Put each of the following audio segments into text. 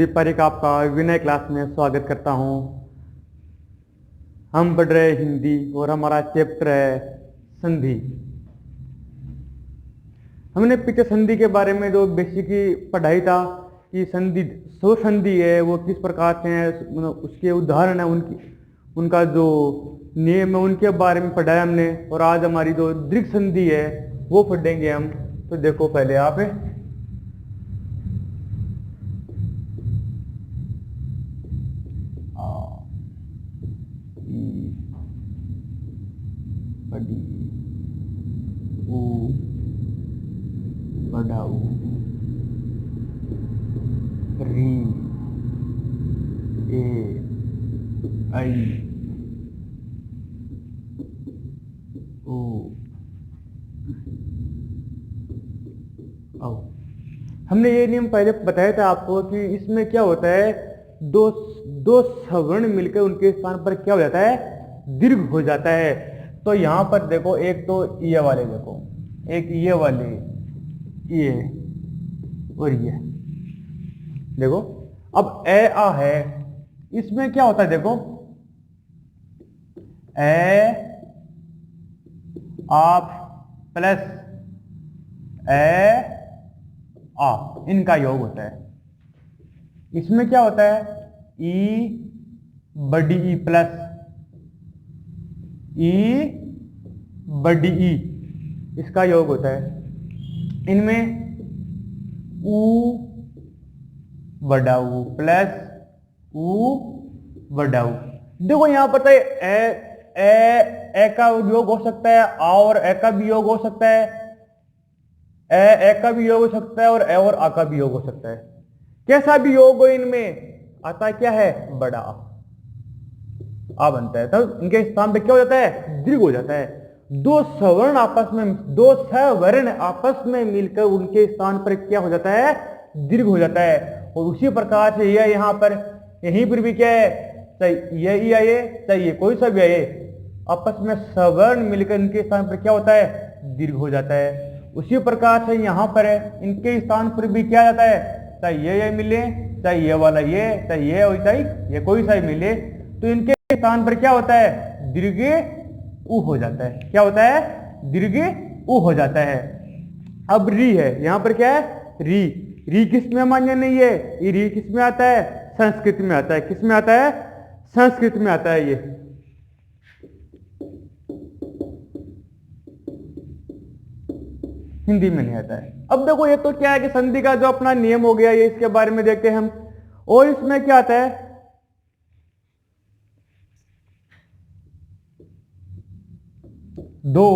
पारिक आपका विनय क्लास में स्वागत करता हूं। हम पढ़ रहे हिंदी और हमारा चैप्टर है संधि। हमने पीछे संधि के बारे में जो बेसिकली पढ़ाई था कि संधि सो संधि है वो किस प्रकार से है, उसके उदाहरण है, उनका जो नियम है उनके बारे में पढ़ाया हमने। और आज हमारी जो दीर्घ संधि है वो पढ़ेंगे हम। तो देखो पहले आप बड़ी ऊ बढ़ाऊ री ए आई ओ औ। हमने ये नियम पहले बताया था आपको कि इसमें क्या होता है, दो सवर्ण मिलकर उनके स्थान पर क्या हो जाता है, दीर्घ हो जाता है। तो यहां पर देखो, एक तो ये वाले देखो, एक ये वाले, ये और ये देखो। अब ए आ है, इसमें क्या होता है देखो, ए आप प्लस ए आ, इनका योग होता है। इसमें क्या होता है, ई बड़ी ई प्लस ई बड़ी ई, इसका योग होता है। इनमें ऊ बड़ा ऊ प्लस ऊ बड़ा ऊ। देखो यहां पर तो ए का योग हो सकता है, आ और ए का भी योग हो सकता है, ए का भी योग हो सकता है और आ का भी योग हो सकता है। कैसा भी योग हो इनमें आता क्या है, बड़ा आ बनता है। तब इनके स्थान पे क्या हो जाता है, दीर्घ हो जाता है। दो सवर्ण आपस में मिलकर उनके स्थान पर क्या हो जाता है, दीर्घ हो जाता है। और उसी प्रकार से यह यहां पर यहीं पर भी क्या है, चाहे ये आए चाहे ये कोई सा भी आए, आपस में सवर्ण मिलकर इनके स्थान पर क्या होता है, दीर्घ हो जाता है। उसी प्रकार से यहां पर इनके स्थान पर भी क्या जाता है, चाहे ये मिले चाहे ये वाला ये, चाहे ये हो चाहे ये कोई सा मिले, तो इनके स्थान पर क्या होता है, दीर्घ उ हो जाता है। क्या होता है, दीर्घ उ हो जाता है। अब री है, यहां पर क्या है, री किस में मान्य नहीं है, ये री किस में आता है, संस्कृत में आता है। किस में आता है, संस्कृत में आता है, ये हिंदी में नहीं आता है। अब देखो ये तो क्या है कि संधि का जो अपना नियम हो गया, ये इसके बारे में देखते हैं हम। और इसमें क्या आता है, दो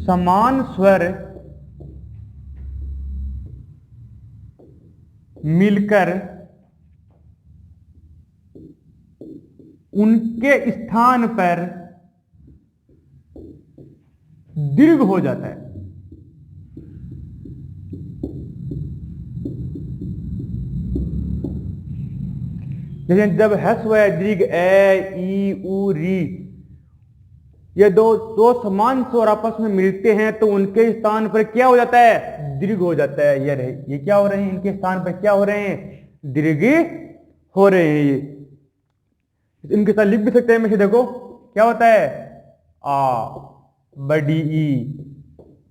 समान स्वर मिलकर उनके स्थान पर दीर्घ हो जाता है। जैसे जब ह्रस्व है, दीर्घ ए ई उ री, ये दो समान स्वर आपस में मिलते हैं तो उनके स्थान पर क्या हो जाता है, दीर्घ हो जाता है। ये क्या हो रहे हैं, इनके स्थान पर क्या हो रहे हैं, दीर्घ हो रहे हैं। ये इनके साथ लिख भी सकते हैं। में से देखो क्या होता है, आ बड़ी ई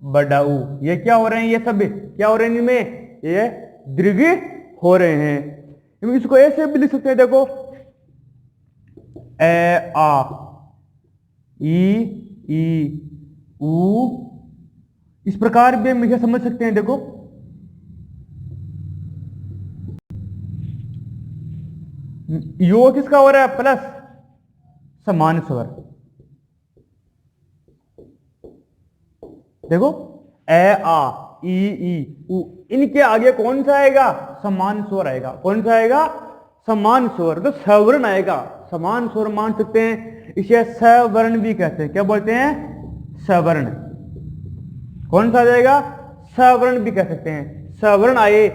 बड़ा ऊ, ये क्या हो रहे हैं, ये सब क्या हो रहे हैं, इनमें ये दीर्घ हो रहे हैं। इसको ऐसे भी लिख सकते हैं, देखो ए आ ई ऊ, इस प्रकार भी हम इसे समझ सकते हैं। देखो योग किसका हो रहा है, प्लस समान स्वर। देखो ए आ ई ऊ, इनके आगे कौन सा आएगा, समान स्वर आएगा। कौन सा आएगा, समान स्वर, तो सवर्ण आएगा। समान स्वर मान सकते हैं, इसे सवर्ण भी कहते हैं। क्या बोलते हैं, सवर्ण। कौन सा आ जाएगा, सवर्ण भी कह सकते हैं। सवर्ण आए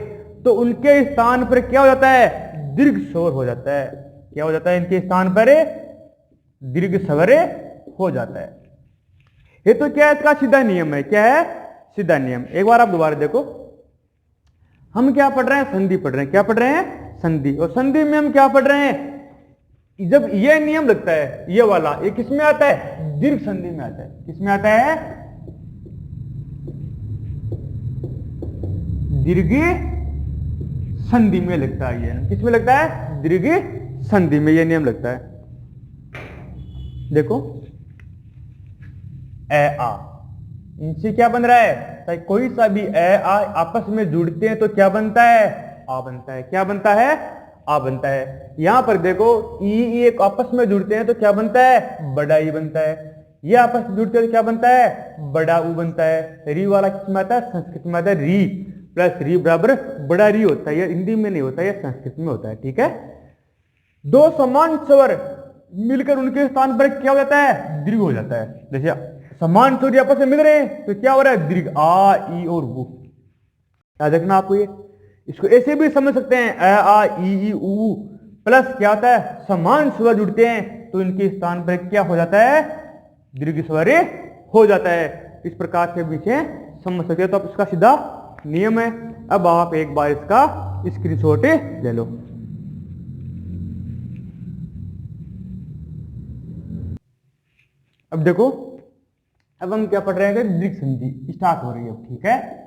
तो उनके स्थान पर क्या हो जाता है, दीर्घ स्वर हो जाता है। क्या हो जाता है, इनके स्थान पर दीर्घ स्वर हो जाता है। ये तो क्या है, इसका सीधा नियम है। क्या है, सीधा नियम। एक बार आप दोबारा देखो, हम क्या पढ़ रहे हैं? संधि पढ़ रहे हैं। क्या पढ़ रहे हैं? संधि। और संधि में हम क्या पढ़ रहे हैं? जब ये नियम लगता है, ये वाला, ये किस में आता है? दीर्घ संधि में आता है। किस में आता है? दीर्घ संधि में लगता है। ये किस में लगता है? दीर्घ संधि में ये नियम लगता है। देखो, ए आ, इनसे क्या बन रहा है? चाहे कोई सा भी ए आ आपस में जुड़ते हैं तो क्या बनता है? आ बनता है। क्या बनता है? आ बनता है। यहां पर देखो, ई एक आपस में जुड़ते हैं तो क्या बनता है? बड़ा ई बनता है। ये आपस में जुड़ते हैं तो क्या बनता है? बड़ा ऊ बनता है। री वाला किस में आता है? संस्कृत में आता है। री प्लस री बराबर बड़ा री होता है। ये हिंदी में नहीं होता, ये संस्कृत में होता है। ठीक है। दो समान स्वर मिलकर उनके स्थान पर क्या हो जाता है? दीर्घ हो जाता है। जैसे समान स्वर आपस में मिल रहे हैं तो क्या हो रहा है? दीर्घ। आ ई और वो। याद रखना आपको ये। इसको ऐसे भी समझ सकते हैं, अ आ ई ऊ प्लस क्या होता है? समान स्वर जुड़ते हैं तो इनके स्थान पर क्या हो जाता है? दीर्घ स्वर हो जाता है। इस प्रकार से भी इसे समझ सकते हैं। तो अब इसका सीधा नियम है। अब आप एक बार इसका स्क्रीनशॉट ले लो। अब देखो, अब हम क्या पढ़ रहे हैं? दीर्घ संधि स्टार्ट हो रही है। ठीक है।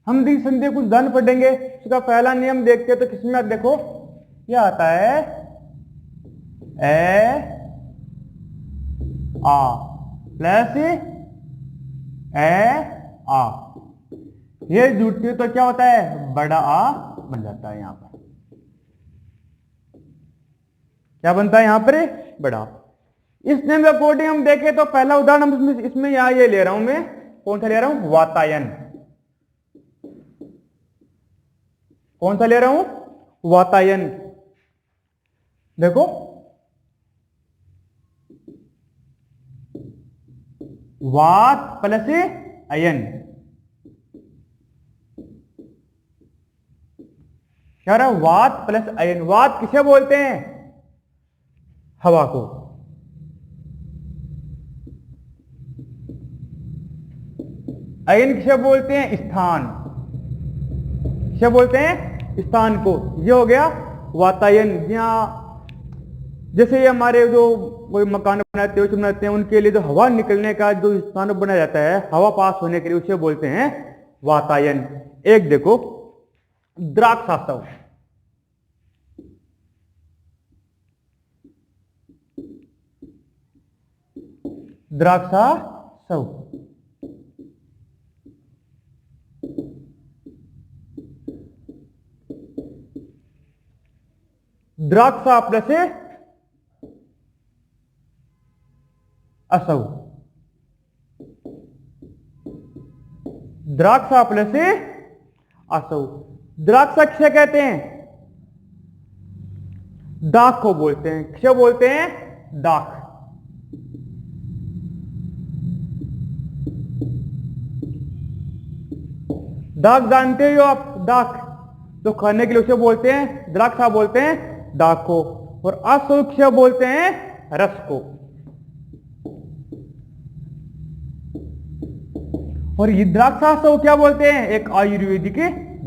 हम दीर्घ संधि कुछ उदाहरण पढ़ेंगे। उसका पहला नियम देखते हैं तो किसमें आप देखो, यह आता है ए आ प्लस ए आ, ये जुड़ती है तो क्या होता है? बड़ा आ बन जाता है। यहां पर क्या बनता है? यहां पर बड़ा। इस नियम के अकॉर्डिंग हम देखें तो पहला उदाहरण हम इसमें यहां ये ले रहा हूं मैं। कौन सा ले रहा हूं? वातायन। कौन सा ले रहा हूं? वातायन। देखो, वात प्लस अयन, क्या रहा? वात प्लस अयन। वात किसे बोलते हैं? हवा को। अयन किसे बोलते हैं? स्थान। किसे बोलते हैं? स्थान को। ये हो गया वातायन। जहां जैसे ये हमारे जो कोई मकान बनाते हैं उनके लिए जो हवा निकलने का जो स्थान बनाया जाता है, हवा पास होने के लिए, उसे बोलते हैं वातायन। एक देखो, द्राक्षासव। द्राक्षासव, द्राक्षा प्लस असव, द्राक्षा प्लस असव। द्राक्षा किसे कहते हैं? दाख को बोलते हैं। किसे बोलते हैं? दाख। दाख जानते हो आप? दाख तो खाने के लिए उसे बोलते हैं, द्राक्षा बोलते हैं दाख को। और असव किसे बोलते हैं? रस को। और ये द्राक्षासव क्या बोलते हैं? एक आयुर्वेदिक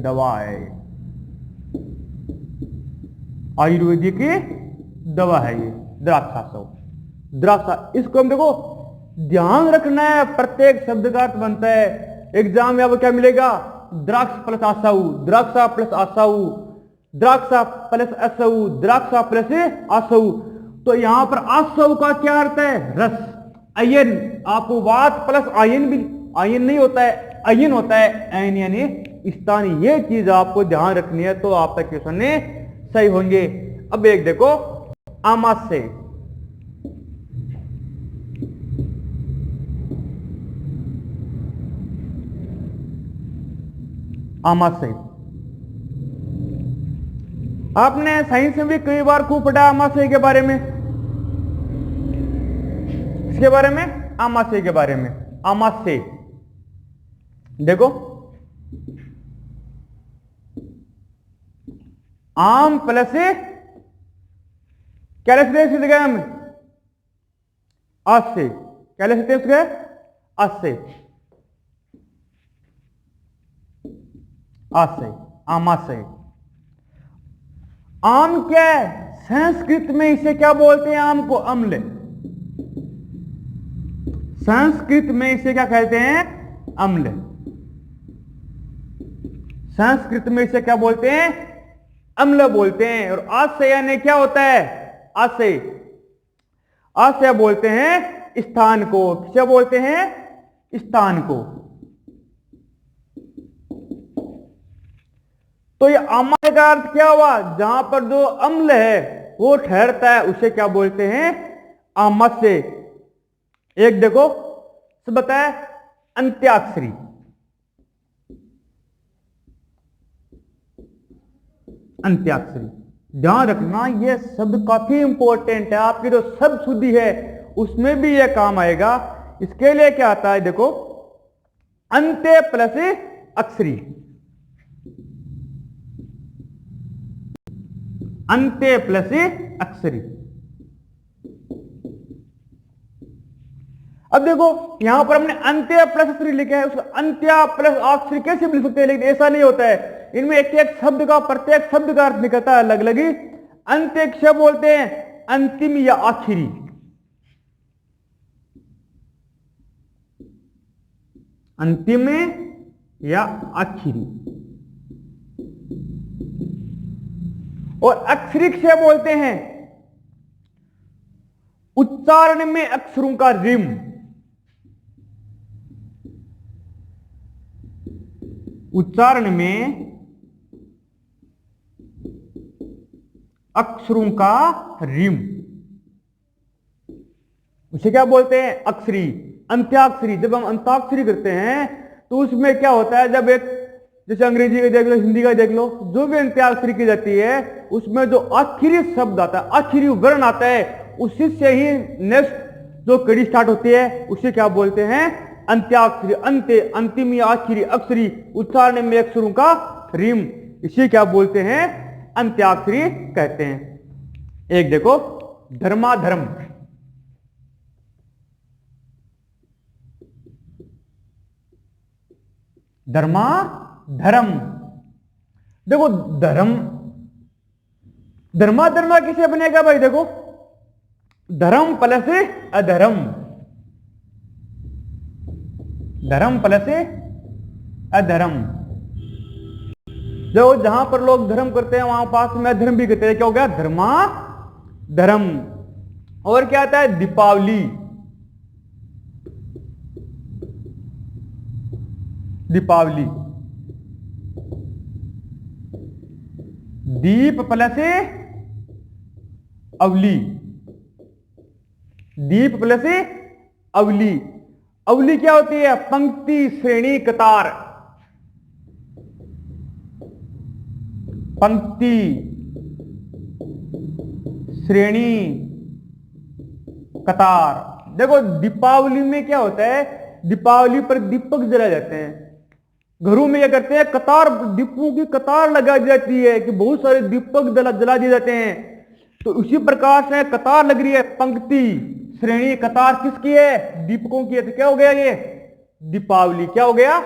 दवा है। आयुर्वेदिक दवा है ये द्राक्षासव। द्राक्षा, इसको हम देखो ध्यान रखना है। प्रत्येक शब्द का अर्थ बनता है। एग्जाम में आपको क्या मिलेगा? द्राक्ष प्लस आसाऊ, द्राक्षा प्लस आसाऊ, द्राक्षा प्लस असऊ, द्राक्षा प्लस आसऊ। तो यहां पर आसऊ का क्या अर्थ है? रस। अयन, आपको वात प्लस आयन भी, आयन नहीं होता है, अयन होता है। ऐन यानी स्थान। ये चीज आपको ध्यान रखनी है तो आपका क्वेश्चन सही होंगे। अब एक देखो, आमाशय। आमाशय आपने साइंस में भी कई बार खूब पढ़ा आमाशय के बारे में। इसके बारे में, आमाशय के बारे में। आमाशय देखो, आम प्लस क्या लिख सकते हैं इसकी जगह हम? आशय। क्या लिख सकते हैं उसके? आशय। आशय, आमाशय। आम क्या है? संस्कृत में इसे क्या बोलते हैं? आम को अम्ल। संस्कृत में इसे क्या कहते हैं? अम्ल। संस्कृत में इसे क्या बोलते हैं? अम्ल बोलते हैं। और आशय यानी क्या होता है? आशय, आशय बोलते हैं स्थान को। क्या बोलते हैं? स्थान को। तो ये आमाशय का अर्थ क्या हुआ? जहां पर जो अम्ल है वो ठहरता है उसे क्या बोलते हैं? आमाशय। एक देखो शब्द है अंत्याक्षरी। अंत्याक्षरी, ध्यान रखना ये शब्द काफी इंपॉर्टेंट है। आपकी जो शब्द शुद्धि है उसमें भी यह काम आएगा। इसके लिए क्या आता है? देखो, अंत्य प्लस अक्षरी। अंत्य प्लस अक्षरी। अब देखो यहां पर हमने अंत्य प्लस अक्षरी लिखा है, उसका अंत्य प्लस अक्षरी कैसे लिख सकते हैं? लेकिन ऐसा नहीं होता है। इनमें एक एक शब्द का, प्रत्येक शब्द का अर्थ निकलता है अलग अलग ही। अंत्य शब्द बोलते हैं अंतिम या आखिरी। अंतिम या आखिरी। और अक्षरिक से बोलते हैं उच्चारण में अक्षरों का रिम। उच्चारण में अक्षरों का रिम, उसे क्या बोलते हैं? अक्षरी। अंत्याक्षरी, जब हम अंताक्षरी करते हैं तो उसमें क्या होता है? जब एक, जैसे अंग्रेजी का देख लो, हिंदी का देख लो, जो भी अंत्याक्षरी की जाती है उसमें जो आखिरी शब्द आता है, आखिरी वर्ण आता है, उसी से ही नेक्स्ट जो कड़ी स्टार्ट होती है उसे क्या बोलते हैं? अंत्याक्षरी। अंत्य, अंतिम या आखिरी अक्षरी, उच्चारण में अक्षरों का रिम, इसे क्या बोलते हैं? अंत्याक्षरी कहते हैं। एक देखो धर्माधर्म। धर्माधर्म, देखो धर्म, धर्माधर्म किसे बनेगा भाई? देखो धर्म प्लस अधर्म। धर्म प्लस अधर्म। जो जहां पर लोग धर्म करते हैं वहां पास में अधर्म भी करते हैं। क्या हो गया? धर्मा धर्म। और क्या आता है? दीपावली। दीपावली, दीप प्लस अवली। दीप प्लस अवली। अवली क्या होती है? पंक्ति, श्रेणी, कतार। पंक्ति, श्रेणी, कतार। देखो दीपावली में क्या होता है? दीपावली पर दीपक जलाए जाते हैं। घरों में क्या करते हैं? कतार, दीपों की कतार लगा दी जाती है कि बहुत सारे दीपक जला दिए जाते हैं। तो उसी प्रकार से कतार लग रही है। पंक्ति, श्रेणी, कतार किसकी है? दीपकों की है। तो क्या हो गया? ये दीपावली। क्या हो गया?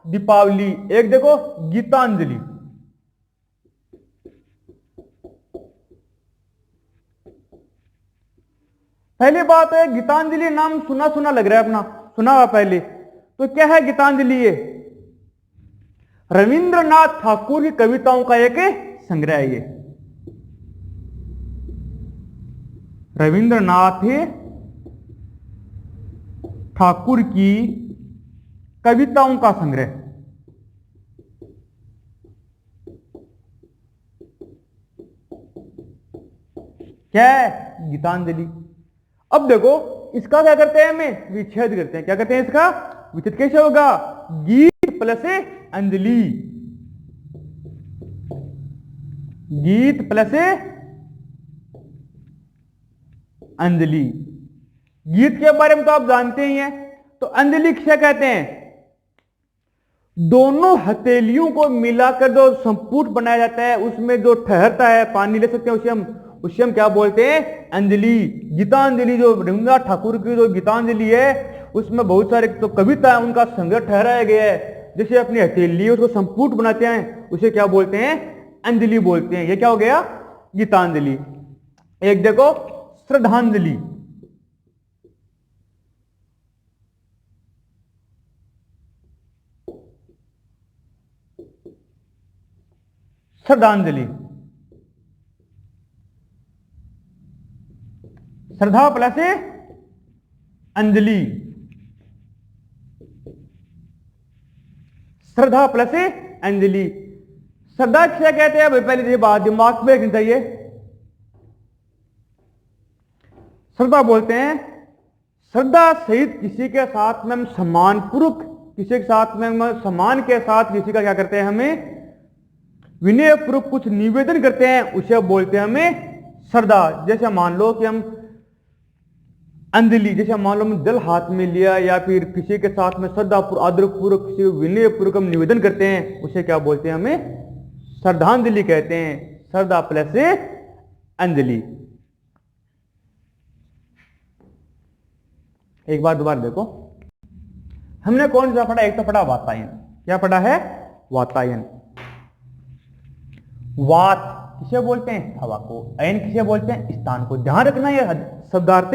दीपावली। एक देखो गीतांजलि। पहली बात है गीतांजलि नाम सुना सुना लग रहा है, अपना सुना हुआ पहले। तो क्या है गीतांजलि? ये रविंद्रनाथ ठाकुर की कविताओं का एक संग्रह है। ये रविंद्रनाथ ठाकुर की कविताओं का संग्रह। क्या है? गीतांजलि। अब देखो इसका क्या करते हैं? हमें विच्छेद करते हैं। क्या करते हैं इसका? विच्छेद कैसे होगा? गीत प्लस अंजलि। गीत प्लस अंजलि। गीत के बारे में तो आप जानते ही हैं। तो अंजलि किसे कहते हैं? दोनों हथेलियों को मिलाकर जो संपुट बनाया जाता है, उसमें जो ठहरता है, पानी ले सकते हैं, उसे हम क्या बोलते हैं? अंजलि। गीतांजलि जो रविंद्रनाथ ठाकुर की जो गीतांजलि है उसमें बहुत सारे जो कविता है उनका संग्रह ठहराया गया है। जैसे अपनी हथेली उसको संपुट बनाते हैं, उसे क्या बोलते हैं? अंजलि बोलते हैं। ये क्या हो गया? गीतांजलि। एक देखो श्रद्धांजलि। श्रद्धांजलि, श्रद्धा प्लस अंजलि, श्रद्धा प्लस अंजलि। श्रद्धा किसे कहते हैं भाई? पहले ये बात दिमाग में रखनी चाहिए। श्रद्धा बोलते हैं, श्रद्धा सहित किसी के साथ में हम सम्मान पूर्वक, किसी के साथ में हम सम्मान के साथ किसी का क्या करते हैं? हमें विनय पूर्वक कुछ निवेदन करते हैं, उसे बोलते हैं हमें श्रद्धा। जैसे मान लो कि हम अंजलि, जैसे मान लो हम जल हाथ में लिया या फिर किसी के साथ में श्रद्धा आदर पूर्वक, किसी विनय पूर्वक हम निवेदन करते हैं, उसे क्या बोलते हैं? हमें श्रद्धांजलि कहते हैं। श्रद्धा प्लस अंजलि। एक बार दोबारा देखो, हमने कौन सा पढ़ा? एक तो पढ़ा वातायन। क्या पढ़ा है? वातायन। वात किसे बोलते हैं? हवा को। अयन किसे बोलते हैं? स्थान को। ध्यान रखना ये शब्दार्थ,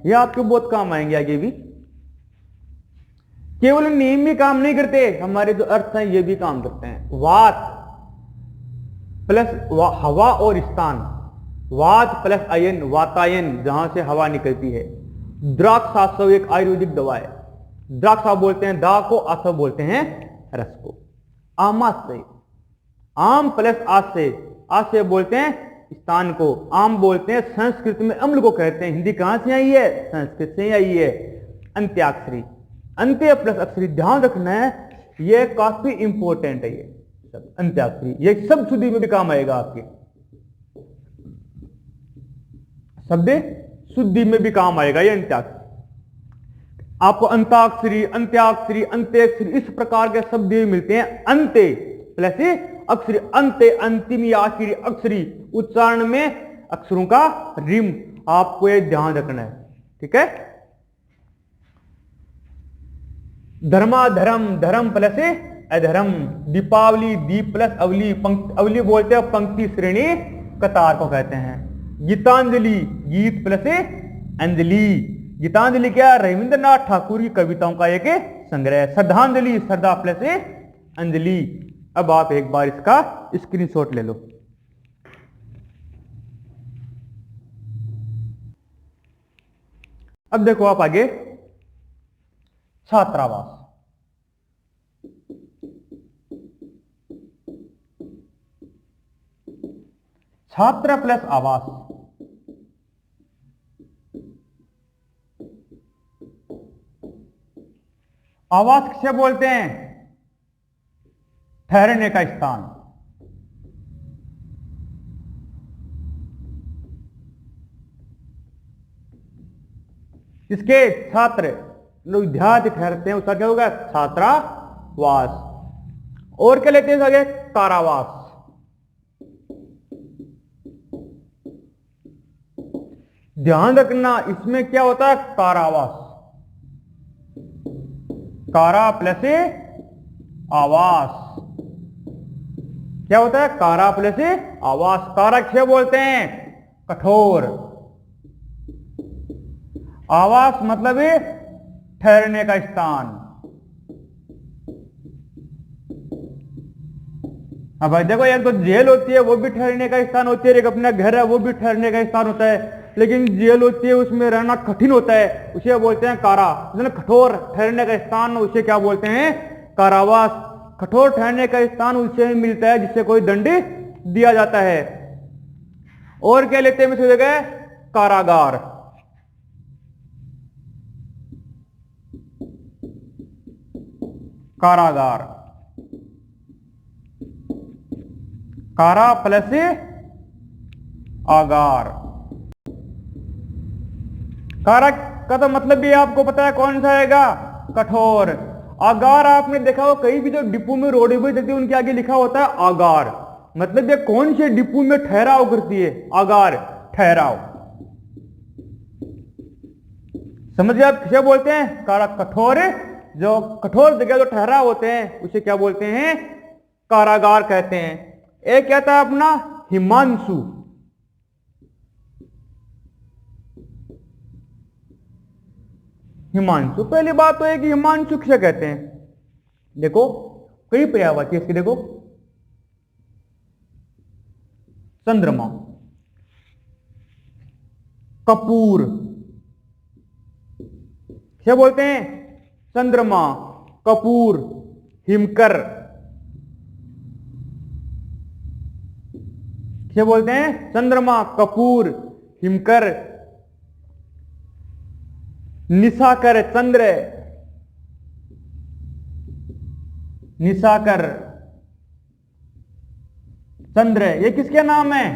ये आपके बहुत काम आएंगे आगे भी। केवल नियम ही काम नहीं करते, हमारे जो अर्थ हैं ये भी काम करते हैं। वात प्लस हवा और स्थान, वात प्लस अयन, वातायन, जहां से हवा निकलती है। द्राक्षासव एक आयुर्वेदिक दवा है। द्राक्षा बोलते हैं दा को, आसव बोलते हैं रस को। आमाशय, आम प्लस आशय, आशय बोलते हैं स्थान को। आम बोलते हैं संस्कृत में अम्ल को कहते हैं। हिंदी कहां से आई है? संस्कृत से आई है। अंत्याक्षरी, अंत्य प्लस अक्षरी, ध्यान रखना है, ये काफी इंपॉर्टेंट है। ये सब अंत्याक्षरी, ये सब शुद्धि में भी काम आएगा आपके, शब्द शुद्धि में भी काम आएगा ये अंत्याक्षरी। आपको अंताक्षरी, अंत्याक्षरी, अंत्यक्षरी, इस प्रकार के शब्द मिलते हैं। अंत्य प्लस अक्षरी, अंत्य, अंतिम या आखिरी अक्षरी। उच्चारण में अक्षरों का रिम, आपको ये ध्यान रखना है, ठीक है। धर्माधर्म, धर्म प्लस अधर्म। दीपावली, दीप प्लस अवली, अवली बोलते हैं पंक्ति, श्रेणी, कतार को कहते हैं। गीतांजलि, गीत प्लस अंजलि। गीतांजलि क्या? रविंद्रनाथ ठाकुर की कविताओं का एक संग्रह। श्रद्धांजलि, श्रद्धा प्लस अंजलि। अब आप एक बार इसका स्क्रीनशॉट ले लो। अब देखो आप आगे, छात्रावास। छात्र प्लस आवास। आवास किसे बोलते हैं? ठहरने का स्थान। इसके छात्र विद्यार्थी ठहरते हैं, उसका क्या होगा? छात्रावास। और क्या लेते हैं आगे? कारावास। ध्यान रखना, इसमें क्या होता है? कारावास। कारा प्लस आवास, क्या होता है? कारा प्लस आवास। कारा किसे बोलते हैं? कठोर। आवास मतलब ठहरने का स्थान। अब भाई देखो, एक तो जेल होती है, वो भी ठहरने का स्थान होती है, एक अपना घर है, वो भी ठहरने का स्थान होता है। लेकिन जेल होती है, उसमें रहना कठिन होता है, उसे बोलते हैं कारा। कठोर ठहरने का स्थान, उसे क्या बोलते हैं? कारावास। कठोर ठहरने का स्थान उसे मिलता है जिससे कोई दंड दिया जाता है। और क्या लेते हैं इसकी जगह? कारागार। कारागार, कारा प्लस आगार। कारा का तो मतलब भी आपको पता है कौन सा आएगा? कठोर। आगार आपने देखा हो कहीं भी जो डिपो में रोडवेज चलती है उनके आगे लिखा होता है आगार, मतलब ये कौन से डिपो में ठहराव करती है? आगार, ठहराव। समझिए आप किसे बोलते हैं? कारा कठोर जो कठोर जगह जो ठहराव होते हैं उसे क्या बोलते हैं? कारागार कहते हैं। एक कहता है अपना हिमांशु। हिमांशु, पहली बात तो है कि हिमांशु किसे कहते हैं? देखो कई पर्यायवाची इसकी, देखो चंद्रमा, कपूर, क्या बोलते हैं? चंद्रमा, कपूर, हिमकर, क्या बोलते हैं? चंद्रमा, कपूर, हिमकर, निशाकर, चंद्र, निशाकर, चंद्र, ये किसके नाम है?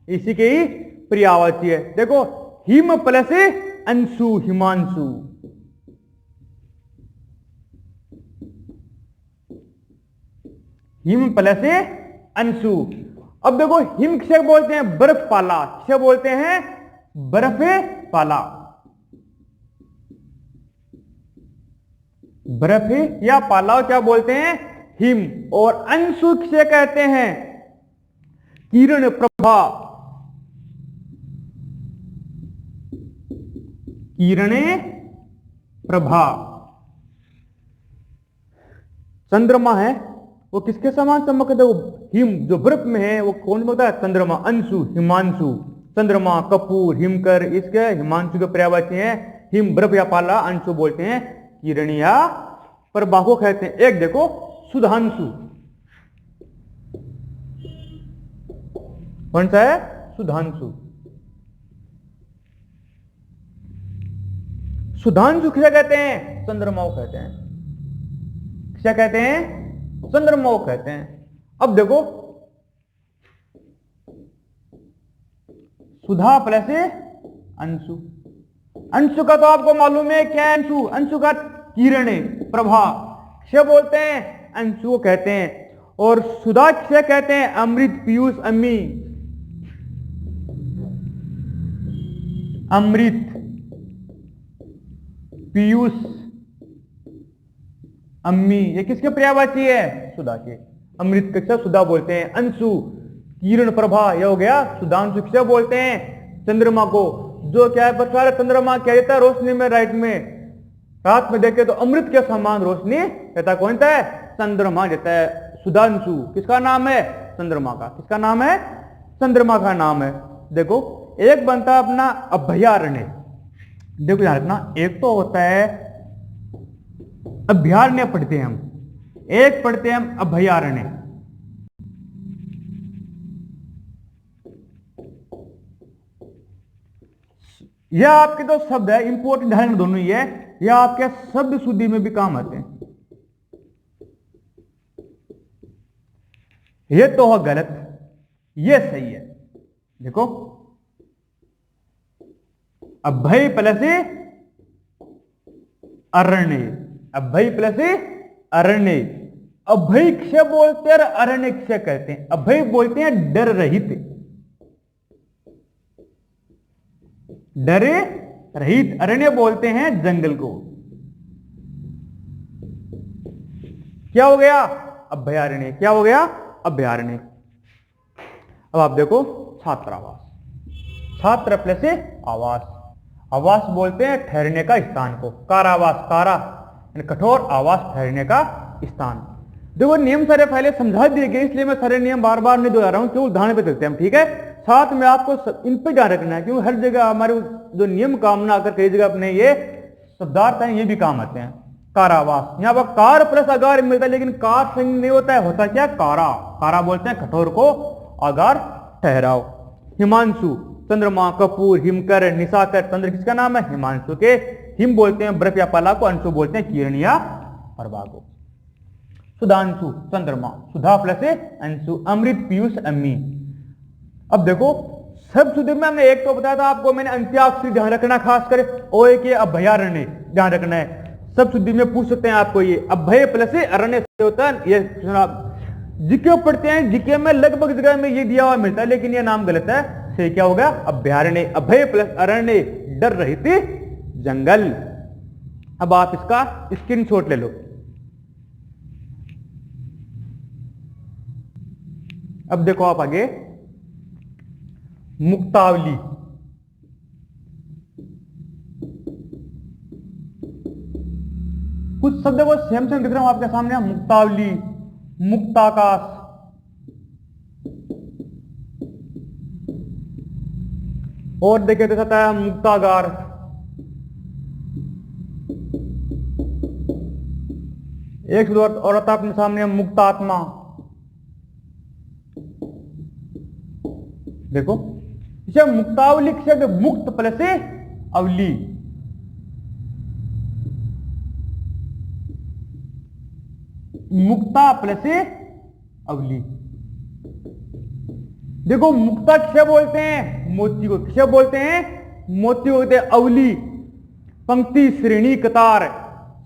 इसी के ही पर्यायवाची है। देखो him plus Anshu, Himanshu. Him plus Anshu. अब देखो हिम किसे बोलते हैं? बर्फ पाला। किसे बोलते हैं? बर्फ पाला। बर्फ या पाला क्या बोलते हैं? हिम। और अंशु किसे कहते हैं? किरण प्रभा। किरण प्रभा। चंद्रमा है वो किसके समान चमकता है? वो हिम जो बर्फ में है वो कौन चमकता है? चंद्रमा। अंशु, हिमांशु, चंद्रमा, कपूर, हिमकर, इसके हिमांशु के पर्यायवाची हैं हिम, बर्फ या पाला। अंशु बोलते हैं किरण या प्रभा को कहते हैं। एक देखो सुधांशु, कौन सा है? सुधांशु। सुधांशु किसे कहते हैं? चंद्रमा को कहते हैं। किसे कहते हैं? चंद्रमा को कहते हैं। अब देखो सुधा प्लस अंशु। अंशु का तो आपको मालूम है क्या? अंशु, अंशु का किरण, प्रभा, किसे बोलते हैं? अंशु को कहते हैं। और सुधा किसे कहते हैं? अमृत, पीयूष, अम्मी। अमृत, पीयूष, अम्मी, ये किसके पर्यायवाची है? सुधा के। अमृत किसे? सुधा बोलते हैं। अंशु, किरण, प्रभा, यह हो गया सुधांशु। किसे बोलते हैं? चंद्रमा को। जो क्या है प्रसार चंद्रमा क्या देता है? रोशनी में, राइट में, रात में देखे तो अमृत के समान रोशनी देता। कौन सा है? चंद्रमा देता है। सुधांशु किसका नाम है? चंद्रमा का। किसका नाम है? चंद्रमा का नाम है। देखो एक बनता है अपना अभयारण्य। देखो यार रखना, एक तो होता है अभयारण्य पढ़ते हैं हम, एक पढ़ते हैं हम अभयारण्य। यह आपके तो शब्द है इंपोर्टेंट ध्यान दोनों ही है, यह आपके शब्द शुद्धि में भी काम आते हैं। यह तो है गलत, यह सही है। देखो अभय प्लस अरण्य, अभय प्लस अरण्य। अभय किसे बोलते हैं? अरण्य किसे कहते हैं? अभय बोलते हैं डर रहित, डरे रहित। अरण्य बोलते हैं जंगल को। क्या हो गया? अभयारण्य। क्या हो गया? अभयारण्य। अब आप देखो छात्रावास, छात्र प्लस आवास। आवास बोलते हैं ठहरने का स्थान को। कारावास, कारा कठोर, आवास ठहरने का स्थान। देखो नियम सारे पहले समझा दिए गए, इसलिए मैं सारे नियम बार बार नहीं दोहरा रहा हूं, क्यों उदाहरण पे चलते हैं हम, ठीक है। साथ में आपको इन पे ध्यान रखना है, क्योंकि हर जगह हमारे जो नियम काम ना आकर कई जगह अपने ये शब्दार्थ हैं ये भी काम आते हैं। कारावास, यहाँ पर कार प्लस आगार मिलता है, लेकिन कार संग नहीं होता है, होता क्या? कारा। कारा बोलते हैं कठोर को, आगार ठहराओ। हिमांशु, चंद्रमा, कपूर, हिमकर, निशाकर। चंद्र किसका नाम है? हिमांशु के। हिम बोलते हैं बर्फ या पाला को, अंशु बोलते हैं किरण या प्रभा को। सुधांशु, चंद्रमा, सुधा प्लस अंशु, अमृत, पीयूष, अम्मी। अब देखो सब शुद्ध में हमने एक तो बताया था आपको, मैंने अंत्याक्षरी ध्यान रखना, खासकर ओए के अभयारण्य ध्यान रखना है। सब शुद्धि में पूछ सकते हैं आपको, ये अभय प्लस अरण्य से होता है। ये जीके पढ़ते हैं, जीके में लगभग जगह में ये दिया हुआ मिलता है, लेकिन ये नाम गलत है। से क्या हो गया? अभयारण्य। अभय प्लस अरण्य, डर रहित जंगल। अब आप इसका स्क्रीनशॉट ले लो। अब देखो आप आगे मुक्तावली। कुछ शब्द वो सेम सेम दिख रहा हूं आपके सामने, मुक्तावली, मुक्ताकाश, और देखिए तो सकता है मुक्तागार, एक और आता अपने सामने मुक्तात्मा। देखो इसे मुक्तावली से मुक्त प्लस से अवली, मुक्ता प्लस से अवली। देखो मुक्ता किसे बोलते हैं? मोती को। किसे बोलते हैं? मोती को बोलते हैं अवली, पंक्ति, श्रेणी, कतार,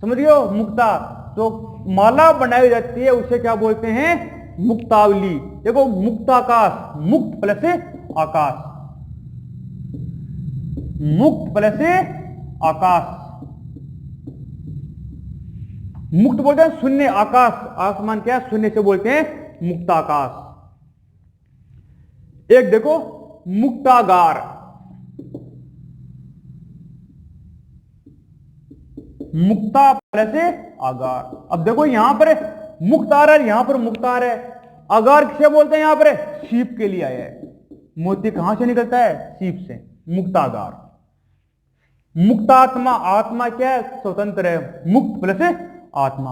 समझ गए हो? मुक्ता तो माला बनाई जाती है उसे क्या बोलते हैं? मुक्तावली। देखो मुक्ताकाश, मुक्त प्लस से आकाश, मुक्त प्लस से आकाश। मुक्त बोलते हैं शून्य, आकाश आसमान क्या है? शून्य से बोलते हैं मुक्ताकाश। एक देखो मुक्तागार, मुक्ता प्लस से आगार। अब देखो यहां पर मुक्तार है, यहां पर मुक्तार है। आगार किसे बोलते हैं? यहां पर सीप के लिए आया है। मोती कहां से निकलता है? सीप से, मुक्तागार। मुक्तात्मा, आत्मा क्या है? स्वतंत्र है, मुक्त प्लस से आत्मा,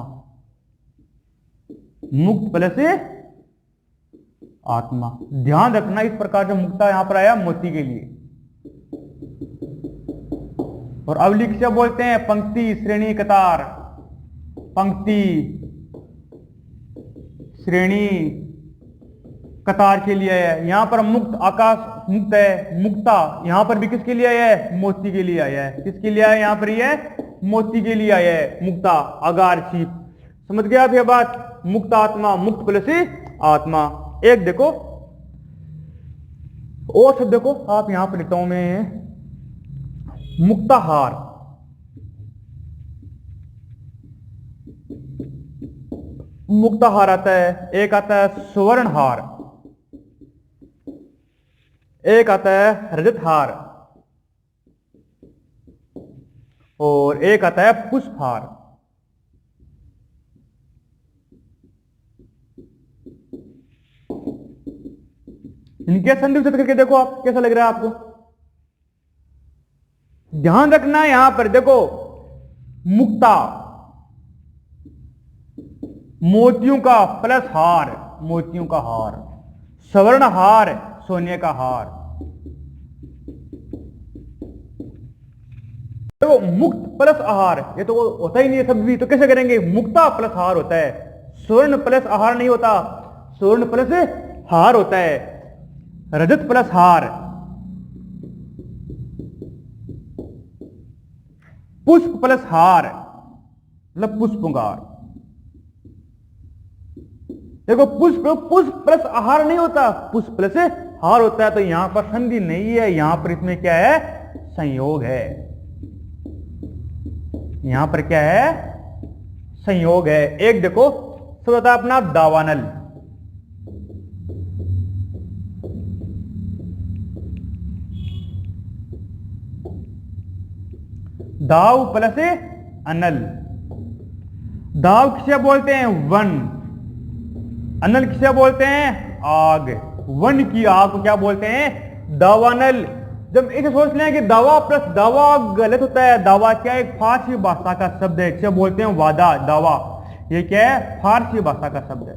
मुक्त प्लस से आत्मा। ध्यान रखना इस प्रकार से मुक्ता यहां पर आया मोती के लिए। और अवली किसे बोलते हैं? पंक्ति, श्रेणी, कतार, पंक्ति, श्रेणी, कतार के लिए है। यहां पर मुक्त, आकाश मुक्त है, मुक्ता यहां पर भी किसके लिए आया है? मोती के लिए आया है। किसके लिए आया? यहां पर ये मोती के लिए आया है, मुक्ता, आगार, सीप। समझ गए आप ये बात? मुक्त आत्मा, मुक्त प्लस से आत्मा। एक देखो और सब देखो आप यहां पर लिखता हूं मैं, मुक्ताहार, मुक्ताहार आता है। एक आता है स्वर्णहार, एक आता है रजतहार, और एक आता है पुष्पहार। इनके संधि करके देखो आप, कैसा लग रहा है आपको? ध्यान रखना यहां पर देखो, मुक्ता मोतियों का प्लस हार, मोतियों का हार, स्वर्ण हार, सोने का हार। देखो मुक्त प्लस आहार, ये तो होता ही नहीं है सब भी, तो कैसे करेंगे? मुक्ता प्लस हार होता है, स्वर्ण प्लस आहार नहीं होता, स्वर्ण प्लस हार होता है। रजत प्लस हार, पुष्प प्लस हार, मतलब पुष्पगार। देखो पुष्प, पुष्प प्लस आहार नहीं होता, पुष्प प्लस हार होता है। तो यहां पर संधि नहीं है, यहां पर इसमें क्या है? संयोग है। यहां पर क्या है? संयोग है। एक देखो सब होता है अपना दावानल, दाव प्लस अनल। दाव किसे बोलते हैं? वन। अनल किसे बोलते हैं? आग। वन की आग को क्या बोलते हैं? दावानल। जब इसे सोच लें कि दावा प्लस दावा गलत होता है। दावा क्या है? एक फारसी भाषा का शब्द है, इसे बोलते हैं वादा, दावा। ये क्या है? फारसी भाषा का शब्द है।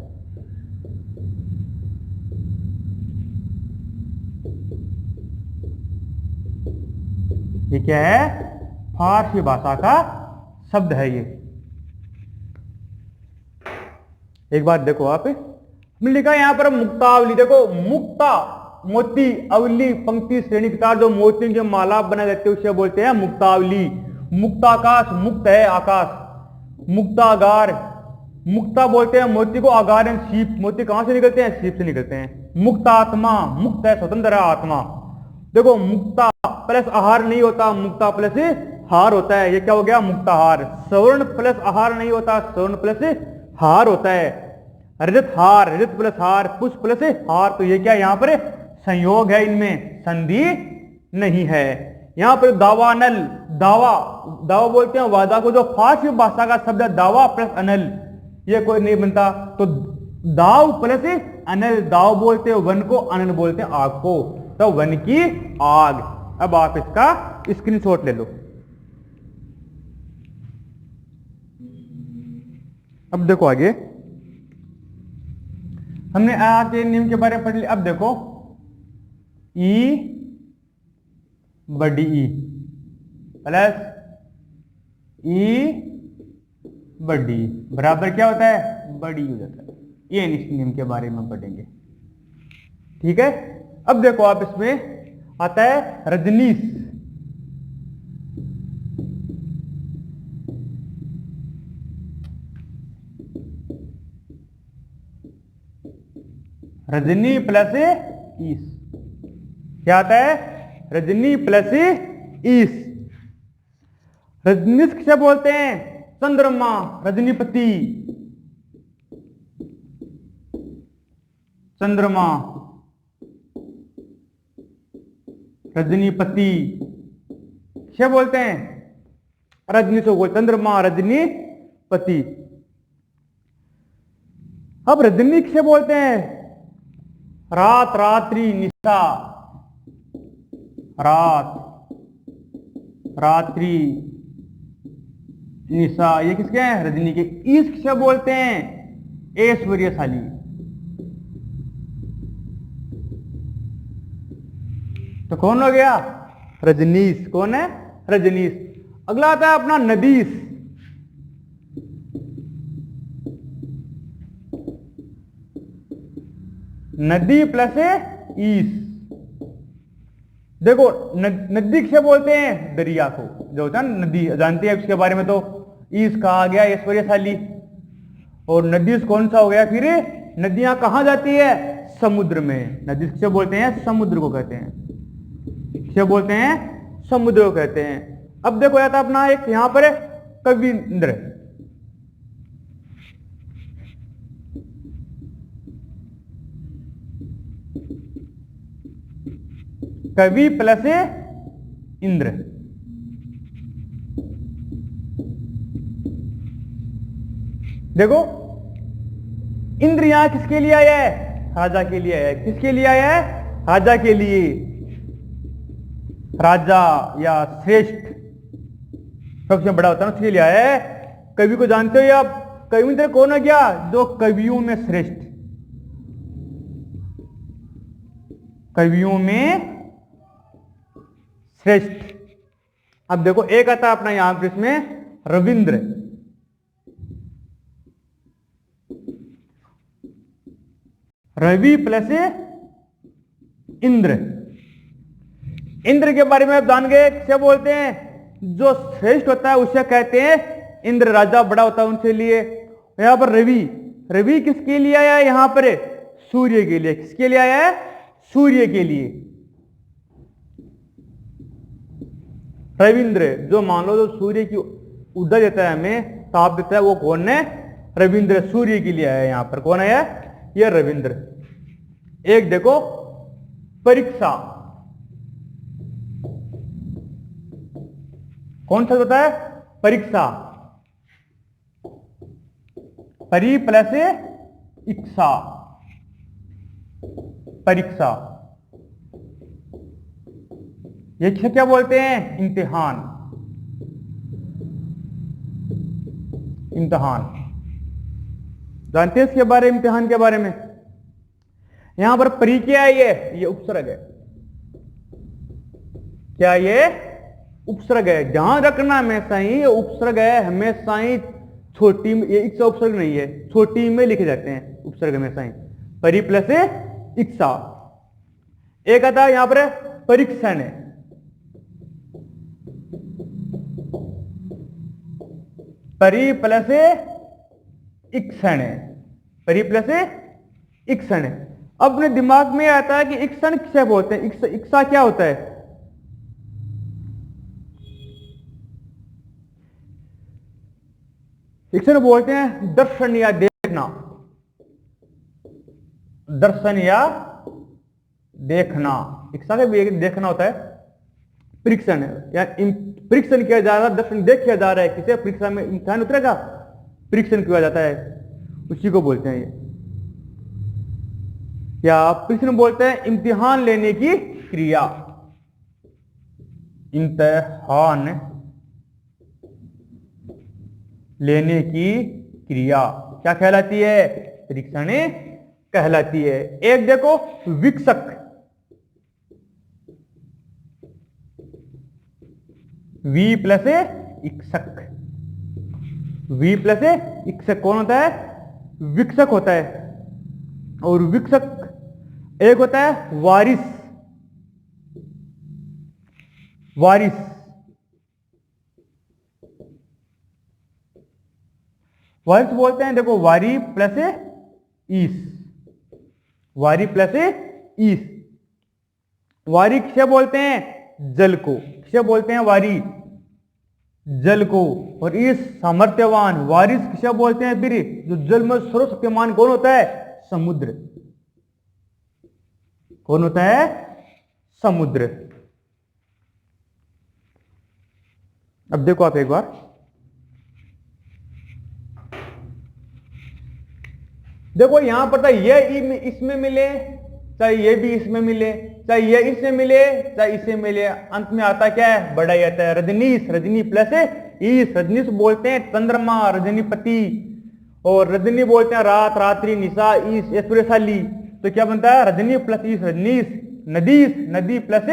ये क्या है? फारसी भाषा का शब्द है ये। एक बार देखो आप, हमने लिखा यहां पर मुक्तावली। देखो मुक्ता, मोती, अवली, पंक्ति, श्रेणी, कतार, जो मोतियों की माला बना देते हैं उसे बोलते हैं मुक्तावली। मुक्ताकाश, मुक्त है आकाश। मुक्तागार, मुक्ता बोलते हैं मोती को, आगार है सीप। मोती कहां से निकलते हैं? सीप से निकलते हैं। मुक्तात्मा, मुक्त है, स्वतंत्र है आत्मा। देखो मुक्ता प्लस आहार नहीं होता, मुक्ता प्लस हार होता है। ये क्या हो गया? मुक्ताहार। स्वर्ण प्लस आहार नहीं होता, स्वर्ण प्लस हार होता है। रजत हार, रजत प्लस हार, पुष्प प्लस हार। तो ये क्या यहाँ पर संयोग है, इनमें संधि नहीं है। यहां पर दावानल, दावा, दावा बोलते हैं वादा को, जो फारसी भाषा का शब्द है दावा प्लस अनल, ये कोई नहीं बनता। तो दाव प्लस अनल, दाव बोलते हैं वन को, अनल बोलते हैं आग को, तो वन की आग। अब आप इसका स्क्रीनशॉट ले लो। अब देखो आगे हमने आ के नियम के बारे में पढ़ लिया। अब देखो ई बड़ी ई प्लस ई बड़ी बराबर क्या होता है? बड़ी हो जाता है। ये इस नियम के बारे में पढ़ेंगे, ठीक है। अब देखो आप इसमें आता है रजनीश, रजनी प्लस ईस। क्या आता है? रजनी प्लस ईस। रजनीश किसे बोलते हैं? चंद्रमा, रजनीपति, चंद्रमा, रजनीपति किसे बोलते हैं? रजनीश को, चंद्रमा, रजनीपति। अब रजनी किसे बोलते हैं? रात, रात्रि, निशा, रात, रात्रि, निशा, ये किसके हैं? रजनी के। ईश किसे बोलते हैं? ऐश्वर्यशाली। तो कौन हो गया? रजनीश। कौन है? रजनीश। अगला आता है अपना नदीश, नदी प्लस ईस। देखो नदी किसे बोलते हैं? दरिया को, जो होता है नदी, जानते हैं इसके बारे में। तो ईस कहा गया ऐश्वर्यशाली, और नदी कौन सा हो गया? फिर नदियां कहां जाती है? समुद्र में। नदी किसे बोलते हैं? समुद्र को कहते हैं। किसे बोलते हैं? समुद्र को कहते हैं। अब देखो आता अपना एक यहां पर कविंद्र, कवि प्लस इंद्र। देखो इंद्र यहां किसके लिए आया है? राजा के लिए आया है। किसके लिए आया है? राजा के लिए। राजा या श्रेष्ठ सबसे बड़ा होता है, उसके लिए आया है। कवि को जानते हो आप? कविंद्र कौन हो गया? जो कवियों में श्रेष्ठ, कवियों में श्रेष्ठ। अब देखो एक आता है अपना यहां पर इसमें रविंद्र, रवि प्लस इंद्र। इंद्र के बारे में आप जान गए, क्या बोलते हैं? जो श्रेष्ठ होता है उसे कहते हैं इंद्र। राजा बड़ा होता है उनके लिए। यहां पर रवि, रवि किसके लिए आया है? यहां पर सूर्य के लिए। किसके लिए आया है? सूर्य के लिए। रविंद्र, जो मान लो जो सूर्य की ऊर्जा देता है, हमें ताप देता है, वो कौन है? रविंद्र, सूर्य के लिए आया है। यहां पर कौन आया? यह रविंद्र। एक देखो परीक्षा, कौन सा होता है? परीक्षा, परी प्लस इक्षा, परीक्षा। ये क्या बोलते हैं? इम्तिहान, इम्तिहान। जानते हैं इसके बारे में, इम्तिहान के बारे में? यहां पर परी क्या है? ये उपसर्ग है। क्या ये? उपसर्ग है। ध्यान रखना हमेशा ही ये उपसर्ग है, हमेशा ही छोटी में, ये इक्सा उपसर्ग नहीं है, छोटी में लिखे जाते हैं उपसर्ग हमेशा ही। परी प्लस इक्सा। एक आता है यहां पर परीक्षण है, परी प्लस इक्षण है, परी प्लस इक्षण है। अपने दिमाग में आता है कि इक्षण किसे बोलते हैं? इक्सा क्या होता है? इक्सन बोलते हैं दर्शन या देखना, दर्शन या देखना। इक्सा का भी देखना होता है, परीक्षण या परीक्षण किया जा रहा है, दर्शन देख किया जा रहा है, किसे परीक्षा में इम्तिहान उतरेगा, परीक्षण किया जाता है, उसी को बोलते हैं ये। या परीक्षण बोलते हैं इम्तिहान लेने की क्रिया, इम्तिहान लेने की क्रिया क्या कहलाती है, परीक्षण कहलाती है। एक देखो विकसक, वी प्लस इक्सक, वी प्लस इक्सक कौन होता है, विकसक होता है। और विकसक एक होता है वारिस, वारिस, वारिस बोलते हैं, देखो वारी प्लस ईस, वारी प्लस ईस। वारी किसे बोलते हैं, जल को, किसे बोलते हैं, वारी, जल को। और इस सामर्थ्यवान, वारिस किसे बोलते हैं, फिर जो जल में सर्वशक्तिमान कौन होता है, समुद्र, कौन होता है, समुद्र। अब देखो आप एक बार, देखो यहां पर था ये इसमें मिले, चाहे ये भी इसमें मिले, चाहे ये इसमें मिले, चाहे इससे मिले, अंत में आता क्या है, बड़ा ही आता है रजनीश, रजनी प्लस ईस। रजनीश बोलते हैं चंद्रमा, रजनीपति, और रजनी बोलते हैं रात, रात्रि, निशा, ईस ऐश्वर्यशाली। तो क्या बनता है, रजनी प्लस ईस, रजनीश। नदीश, नदी प्लस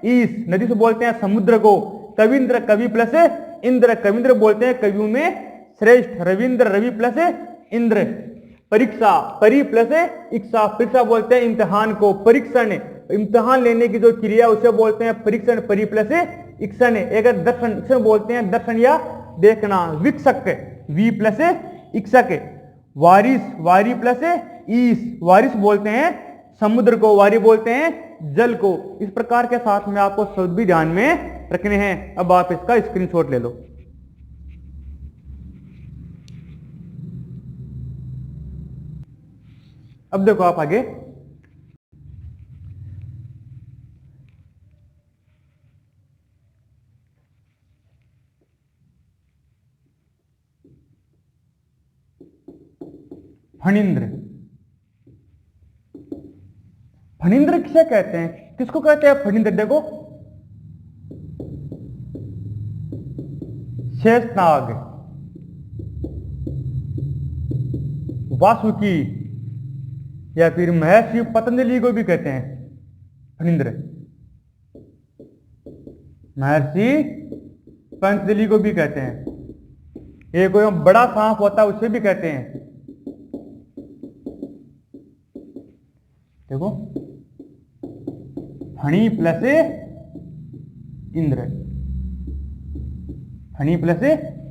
ईस, नदी से बोलते हैं समुद्र को। कविंद्र, कवि प्लस इंद्र, कविंद्र बोलते हैं कवियों में श्रेष्ठ। रविंद्र, रवि प्लस इंद्र। परीक्षा, परी प्लस इक्सा, परीक्षा बोलते हैं इम्तिहान को। परीक्षण, इम्तिहान लेने की जो क्रिया उसे बोलते हैं परीक्षण, परी प्लस इक्सन। एक दर्शन, इक्सन बोलते हैं दर्शन या देखना। विकसक, वी प्लस इक्सक। वारिस, वारी प्लस ईस, वारिस बोलते हैं समुद्र को, वारी बोलते हैं जल को। इस प्रकार के साथ में आपको शब्द भी ध्यान में रखने हैं। अब आप इसका स्क्रीनशॉट ले लो। अब देखो आप आगे, फणींद्र। फणींद्र किसे कहते हैं, किसको कहते हैं फणींद्र, देखो शेषनाग, वासुकी, या फिर महर्षि पतंजलि को भी कहते हैं फणींद्र। महर्षि पतंजलि को भी कहते हैं। एक कोई बड़ा सांप होता है उसे भी कहते हैं, देखो फणी प्लस इंद्र, फणी प्लस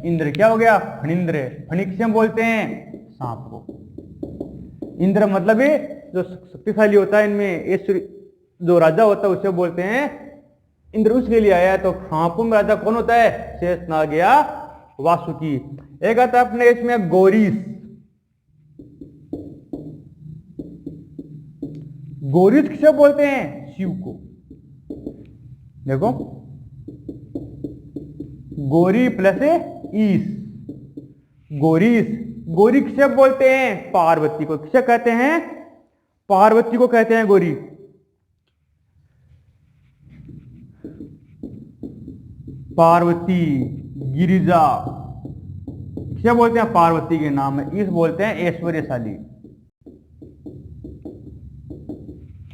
इंद्र क्या हो गया, फणींद्र। फणी किसे हम बोलते हैं, सांप को। इंद्र मतलब जो शक्तिशाली होता है, इनमें जो राजा होता है उसे बोलते हैं इंद्र, उसके लिए आया है। तो सांपों में राजा कौन होता है, शेषनाग या वासुकी। एक आता है अपने इसमें गौरीश। गौरीश किसे बोलते हैं, शिव को। देखो गौरी प्लस ईश, गौरीश। गौरी किसे बोलते हैं, पार्वती को। किसे कहते हैं, पार्वती को कहते हैं गौरी। पार्वती, गिरिजा किसे बोलते हैं, पार्वती के नाम है। इस बोलते हैं ऐश्वर्यशाली।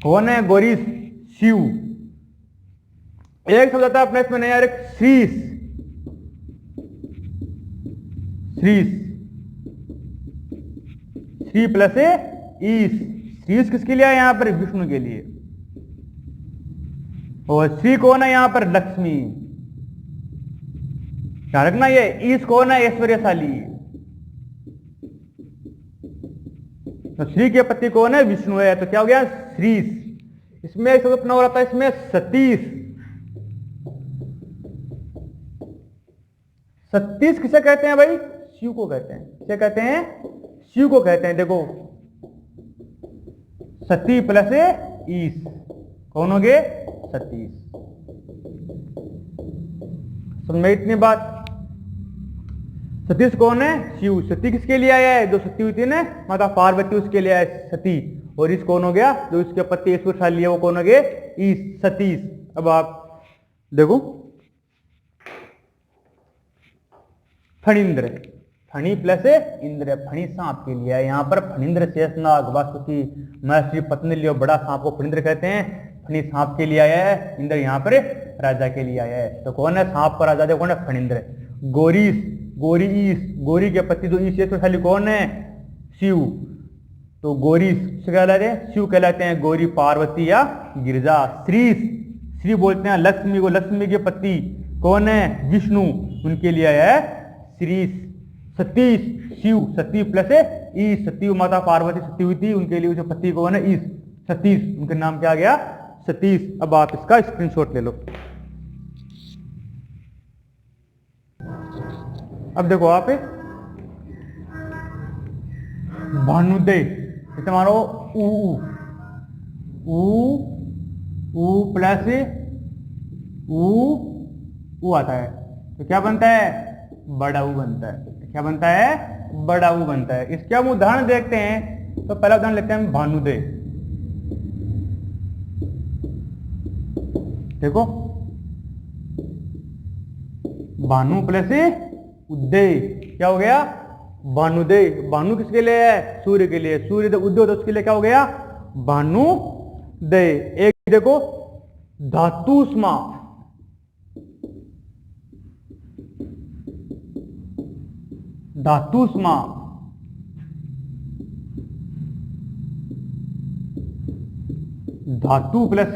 कौन है गौरीश, शिव। एक शब्द आता है अपने इसमें नया, एक श्रीश, श्रीश, श्री प्लस ईश। श्रीश किसके लिए है यहां पर, विष्णु के लिए। और श्री कौन है यहां पर, लक्ष्मी। ध्यान रखना, ये ईश कौन है, ऐश्वर्यशाली। तो श्री के पति कौन है, विष्णु है। तो क्या हो गया, श्रीश। इसमें एक शब्द अपना हो रहा था, इसमें सतीश। सतीश किसे कहते हैं भाई, शिव को कहते हैं। क्या कहते हैं? शिव को कहते हैं। देखो सती प्लस ईश कौन हो गए? सतीश। समझ में इतनी बात? सतीश कौन है? शिव। सती किसके लिए आया है? जो सती हुई थी ना माता पार्वती, उसके लिए आया सती। और इस कौन हो गया? जो इसके पति ईश्वर लिया वो कौन हो गए? ईश, सतीश। अब आप देखो फणींद्र, फणी प्लस इंद्र, फणी सांप के लिए है। यहाँ पर फणींद्र शेषनाग वासुकी महर्षि पत्नी लियो बड़ा सांप को फणींद्र कहते हैं। फणी सांप के लिए आया है, इंद्र यहाँ पर राजा के लिए आया है। तो कौन है सांप का राजा? देखो कौन है? फणींद्र। गौरीश, गौरी ईश, गौरी के पति जो ईश कौन है? शिव। तो गौरीश से कहलाते हैं, शिव कहलाते हैं गौरी, पार्वती या गिरिजा। श्रीश, श्री बोलते हैं लक्ष्मी को, लक्ष्मी के पति कौन है? विष्णु, उनके लिए आया है श्रीश। सतीश, शिव, सती प्लस ईश, सती माता पार्वती सती हुई थी, उनके लिए जो पति कौन है? ईश, सतीश, उनका नाम क्या आ गया? सतीश। अब आप इसका स्क्रीनशॉट ले लो। अब देखो आप भानुदय, इसे मानो ऊ प्लस ऊ आता है तो क्या बनता है? बड़ा ऊ बनता है। क्या बनता है? बड़ा ऊ बनता है। इसके हम उदाहरण देखते हैं। तो पहला उदाहरण लेते हैं भानुदय। देखो भानु प्लस उदय क्या हो गया? भानुदय। भानु किसके लिए है? सूर्य के लिए। सूर्य उदय तो उसके लिए क्या हो गया? भानुदय। एक देखो धातुष्मा, धातुष्मा, धातु प्लस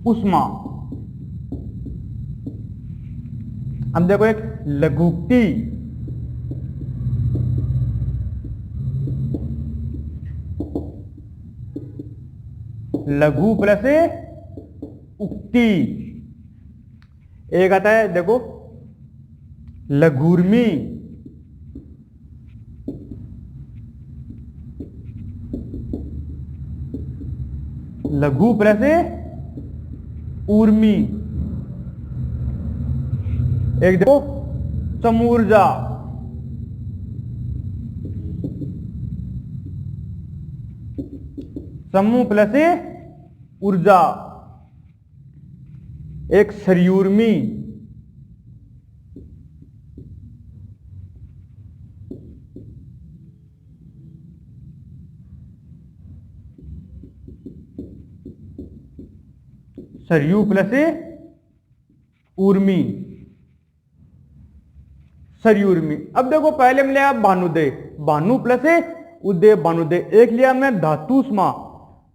उष्मा। अब देखो एक लघुक्ति, लघु प्लस उक्ति। एक आता है देखो लघुर्मी, लघु प्लस ऊर्मी। एक देखो समूर्जा, समूह प्लस ऊर्जा। एक सरयूर्मी, सरयू प्लस ऊर्मी, सरयूर्मी। अब देखो पहले में लिया भानुदय, भानु प्लस उदय, भानुदय। एक लिया हमने धातुष्मा,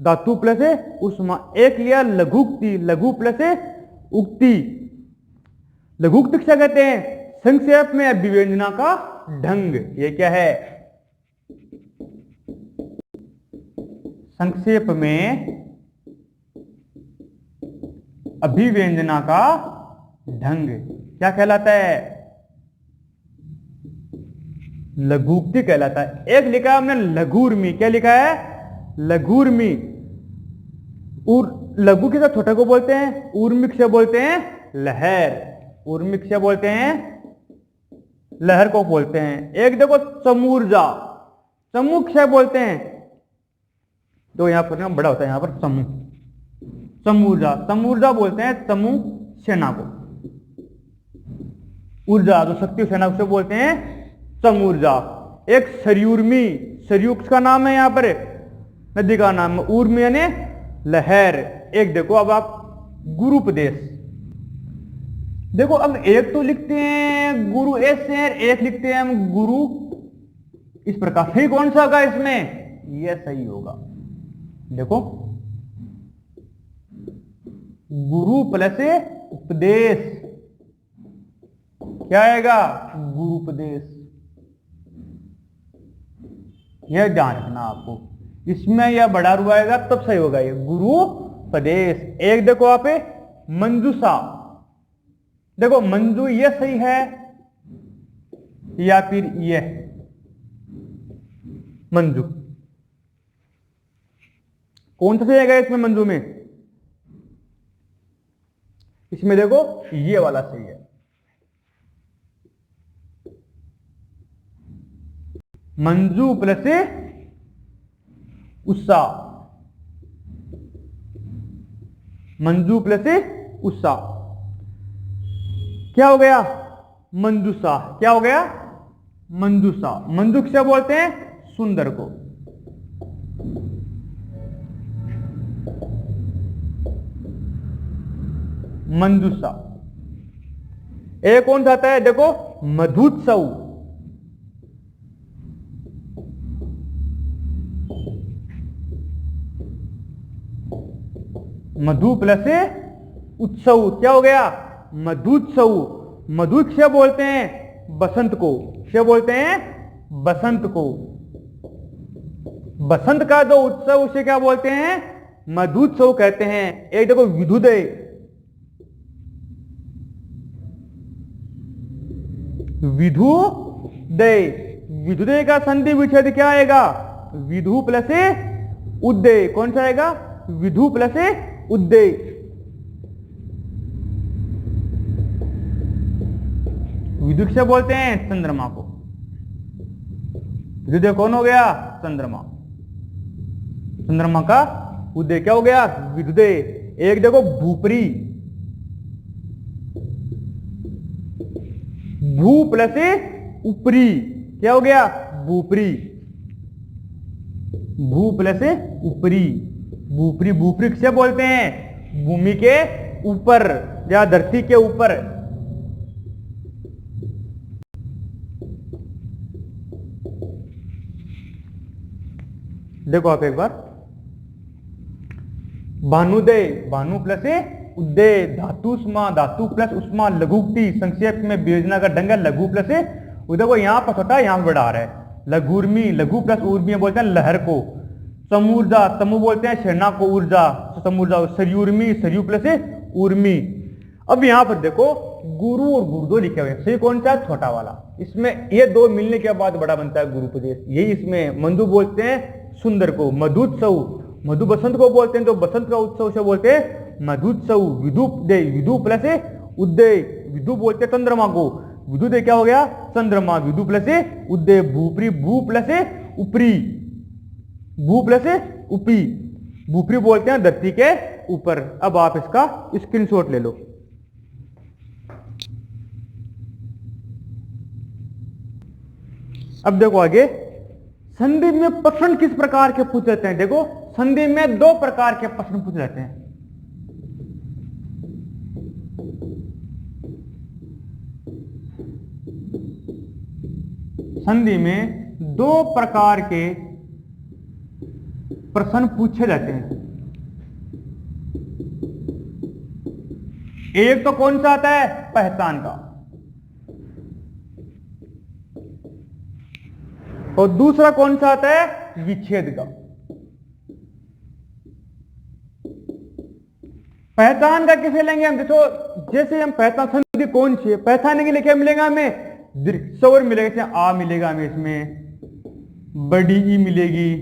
धातु प्लस उष्मा। एक लिया लघुक्ति, लघु प्लस उक्ति। लघुक्ति क्या कहते हैं? संक्षेप में अभिव्यंजना का ढंग। ये क्या है? संक्षेप में अभिव्यंजना का ढंग क्या कहलाता है? लघुक्ति कहलाता है। एक लिखा है हमने लघुर्मी। क्या लिखा है? लघुर्मी। लघु किसे छोटे को बोलते हैं? ऊर्मिक से बोलते हैं लहर, ऊर्मिक से बोलते हैं लहर को बोलते हैं। एक देखो समूर्जा, समूह से बोलते हैं तो यहां पर बड़ा होता है, यहां पर समूह, समूर्जा, समूर्जा बोलते हैं समूह सेना को। ऊर्जा जो शक्ति सेना को बोलते हैं समूर्जा। एक सरयूर्मी, सरयू का नाम है, यहां पर नदी का नाम है। ऊर्मी यानी लहर। एक देखो अब आप गुरुपदेश, देखो अब एक तो लिखते हैं गुरु ऐसे है, एक लिखते हैं हम गुरु इस प्रकार। सही कौन सा होगा इसमें? यह सही होगा। देखो गुरु प्लस उपदेश क्या आएगा? गुरुपदेश। यह ध्यान रखना आपको, इसमें यह बड़ा रू आएगा तब सही होगा ये गुरुपदेश। एक देखो आप मंजूषा, देखो मंजू ये सही है, या फिर यह मंजू। कौन सा सही आएगा इसमें मंजू में? इसमें देखो ये वाला सही है, मंजू प्लस उत्साह, मंजू प्लस उत्साह क्या हो गया? मंजूषा। क्या हो गया? मंजूषा। मंजू किसे बोलते हैं? सुंदर को। मंजूषा। एक कौन सा आता है देखो? मधुत्सव। मधु प्लस उत्सव क्या हो गया? मधुत्सव। मधु किसे बोलते हैं? बसंत को। किसे बोलते हैं? बसंत को। बसंत का जो उत्सव उसे क्या बोलते हैं? मधुत्सव कहते हैं। एक देखो विधुदय। विधुदय। विधुदय का संधि विच्छेद क्या आएगा? विधु प्लस उदय। कौन सा आएगा? विधु प्लस उदय। विधु किसे बोलते हैं? चंद्रमा को। विधुदय कौन हो गया? चंद्रमा। चंद्रमा का उदय क्या हो गया? विधुदय। एक देखो भूपरी। भू प्लस ऊपरी क्या हो गया? भूपरी। भू प्लस ऊपरी। भूपरी। भूपरी किसे बोलते हैं? भूमि के ऊपर या धरती के ऊपर। देखो आप एक बार, भानुदय। भानु प्लस उदय। धातुष्मा। धातु प्लस उष्मा। लघुक्ति। संक्षेप में वियोजना का ढंग है लघु प्लस। देखो यहां पर छोटा, यहां पर बड़ा है। लघुर्मी। लघु प्लस ऊर्मी बोलते हैं लहर को। समूर्जा। समूह बोलते हैं सेना को। ऊर्जा समूर्जा। सरयूर्मी। सरयू प्लस ऊर्मी। अब यहां पर देखो गुरु और गुरुदो लिखे हुए। सही कौन सा? छोटा वाला। इसमें ये दो मिलने के बाद बड़ा बनता है गुरुपदेश। यही इसमें मंजू बोलते हैं सुंदर को। मधुत्सव। मधु बसंत को बोलते हैं, तो बसंत का उत्सव से बोलते हैं मधुत्सव। विधुदय। विधु प्लस उदय। विधु बोलते चंद्रमा को। विधुदय क्या हो गया? चंद्रमा। विधु प्लस उदय। भूपरी। भू प्लस ऊपरी। भू प्लस उपी। भूपरी बोलते हैं धरती के ऊपर। अब आप इसका स्क्रीनशॉट ले लो। अब देखो आगे, संधि में प्रश्न किस प्रकार के पूछ जाते हैं? देखो संधि में दो प्रकार के प्रश्न पूछ जाते हैं। संधि में दो प्रकार के प्रश्न पूछे जाते हैं। एक तो कौन सा आता है? पहचान का। और दूसरा कौन सा आता है? विच्छेद का। पहचान का किसे लेंगे हम? देखो जैसे हम पहचान, संधि कौन सी है पहचानने के लिए क्या मिलेगा हमें? दीर्घ स्वर मिलेगा। जैसे आ मिलेगा हमें, इसमें बड़ी ई मिलेगी,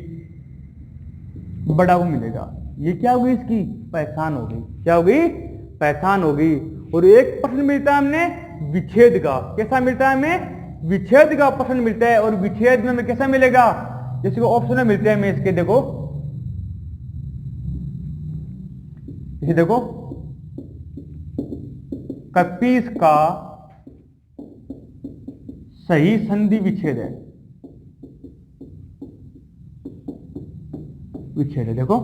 बड़ा वो मिलेगा। ये क्या होगी? इसकी पहचान हो गई। क्या हो गई? पहचान हो गई। और एक प्रश्न मिलता है हमने विच्छेद का। कैसा मिलता है हमें? विच्छेद का प्रश्न मिलता है। और विच्छेद में हमें कैसा मिलेगा? जैसे को ऑप्शन में मिलते हैं हमें इसके। देखो ये देखो, कपीस का सही संधि विच्छेद है। विच्छेद है देखो,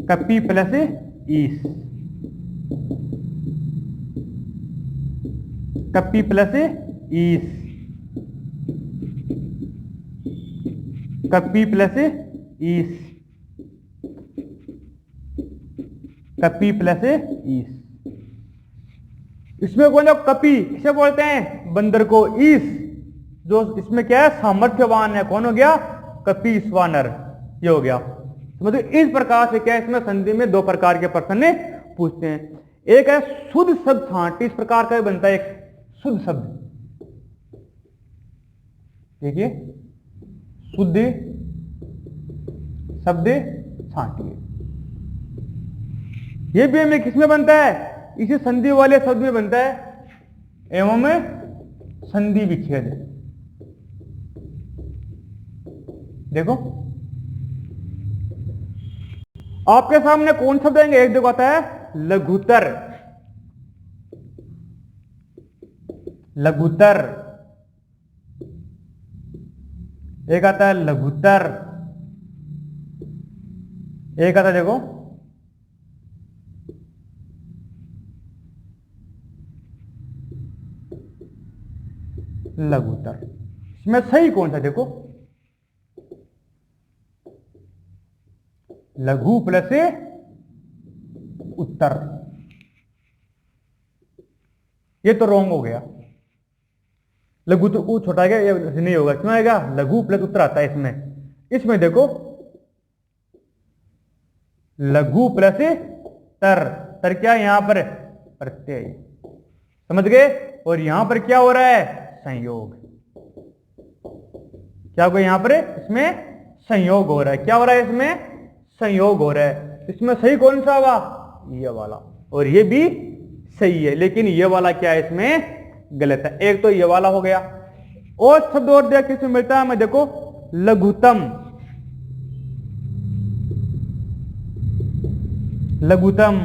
कपी प्लस ईस। कपी प्लस ईस। कपी प्लस ईस। कपी प्लस ईस। इसमें कौन है? कपी किसे बोलते हैं? बंदर को। ईस जो इसमें क्या है? सामर्थ्यवान है। कौन हो गया? कपीस वानर। ये हो गया। मतलब इस प्रकार से क्या है, इसमें संधि में दो प्रकार के प्रश्न पूछते हैं। एक है शुद्ध शब्द छांट, इस प्रकार का बनता है एक शुद्ध शब्द। देखिए, शुद्ध शब्द छांटिए, ये भी हमें किसमें बनता है, इसी संधि वाले शब्द में बनता है, एवं संधि विच्छेद। देखो आपके सामने कौन शब्द आएंगे, एक देखो आता है लघुतर, लघुतर, एक आता है लघुतर, एक आता है देखो लघुतर। इसमें सही कौन सा, देखो लघु प्लस उत्तर, ये तो रॉन्ग हो गया, लघु तो ऊ छोटा गया, ये नहीं होगा, क्यों आएगा, लघु प्लस उत्तर आता है इसमें। इसमें देखो लघु प्लस तर, तर क्या यहां पर प्रत्यय, समझ गए, और यहां पर क्या हो रहा है, संयोग, क्या होगा यहां पर, इसमें संयोग हो रहा है, क्या हो रहा है इसमें, संयोग हो रहा है। इसमें सही कौन सा हुआ, ये वाला, और ये भी सही है, लेकिन ये वाला क्या है इसमें गलत है, एक तो ये वाला हो गया। और शब्द और देख किसमें मिलता है, मैं देखो लघुतम, लघुतम,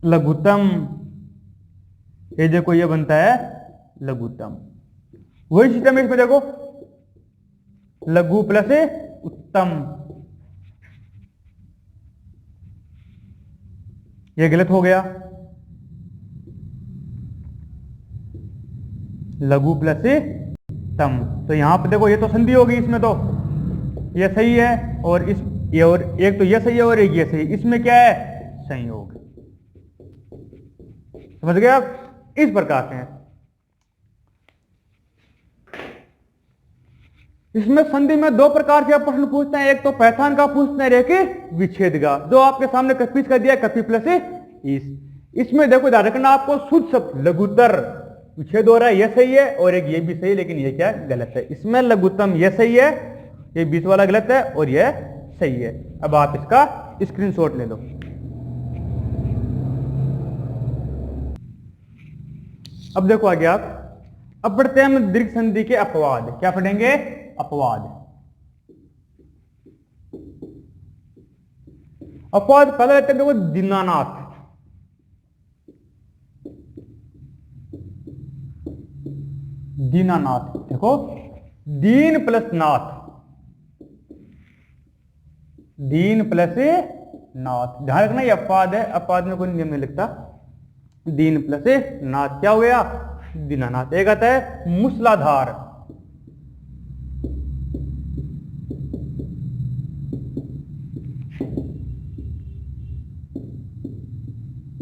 लघुतम, ये देखो ये बनता है लघुतम। वही सिस्टम है इसमें, देखो लघु प्लस उत्तम, ये गलत हो गया, लघु प्लस तम, तो यहां पर देखो ये तो संधि होगी इसमें, तो ये सही है, और इस ये, और एक तो ये सही है और एक ये सही, इसमें क्या है, संयोग, समझ गए आप, इस प्रकार से है। इसमें संधि में दो प्रकार के प्रश्न पूछते हैं, एक तो पहचान का पूछते हैं, एक विच्छेद का, जो आपके सामने कपीस कर दिया, कपी प्लस इस। इसमें देखो ध्यान रखना आपको, शुद्ध शब्द लघुतर विच्छेद हो रहा है, यह सही है, और एक ये भी सही है, लेकिन ये क्या गलत है, इसमें लघुतम ये सही है, ये बीच वाला गलत है, और यह सही है। अब आप इसका स्क्रीनशॉट ले लो। अब देखो आगे आप, अब पढ़ते हैं हम दीर्घ संधि के अपवाद, क्या पढ़ेंगे, अपवाद। अपवाद पहले लेते हैं, देखो दीनानाथ, दीनानाथ, देखो दीन प्लस नाथ, दीन प्लस नाथ, ध्यान रखना ये अपवाद है, अपवाद में कोई नियम नहीं लिखता, दीन प्लस नाथ, क्या हो गया, दीनानाथ। एक आता है मूसलाधार,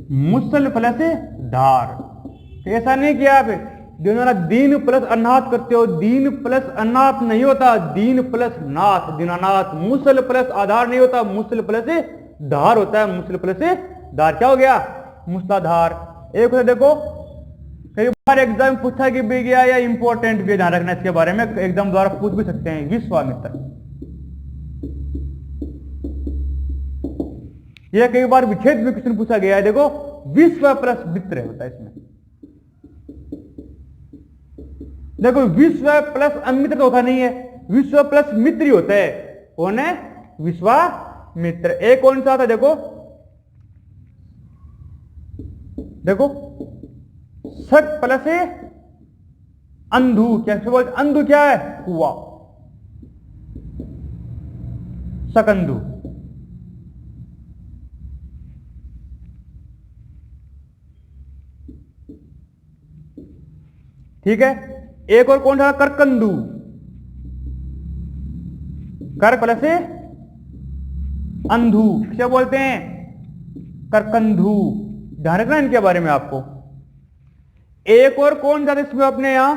मुसल प्लस धार, तो ऐसा नहीं किया आप दीन प्लस अनाथ करते हो, दीन प्लस अनाथ नहीं होता, दीन प्लस नाथ, दीनानाथ। मुसल प्लस आधार नहीं होता, मुसल प्लस धार होता है, मुसल प्लस धार, क्या हो गया, मूसलाधार। एक होता देखो, कई बार एग्जाम पूछा कि भी गया, या इंपॉर्टेंट भी, ध्यान रखना इसके बारे में, एग्जाम द्वारा पूछ भी सकते हैं, विश्वामित्र, यह कई बार विच्छेद में क्वेश्चन पूछा गया है, देखो विश्व प्लस मित्र होता है इसमें, देखो विश्व प्लस अमित्र तो होता नहीं है, विश्व प्लस मित्र ही होता है, कौन है, विश्वामित्र। एक कौन सा था, देखो देखो सक प्लस अंधु, क्या बोलते, अंधु क्या है, कुआ, सकंधु। ठीक है, एक और कौन सा, करकंदू, कर प्लस अंधु, क्या बोलते हैं, करकंधु, ध्यान रखना इनके बारे में आपको। एक और कौन सा इसमें अपने यहां,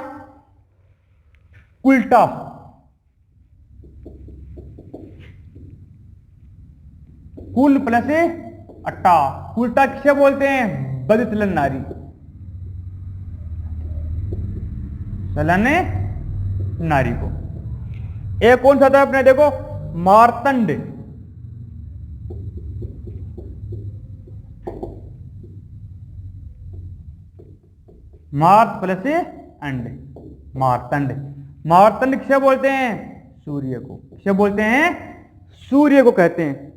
उल्टा, कुल प्लस अट्टा। कुलटा किसे बोलते हैं? बदितलन नारी, चलन नारी को। एक कौन सा था अपने देखो, मार्तंड। मार्त प्लस अंड, मार्तंड। मार्तंड किसे बोलते हैं? सूर्य को। किसे बोलते हैं? सूर्य को कहते हैं।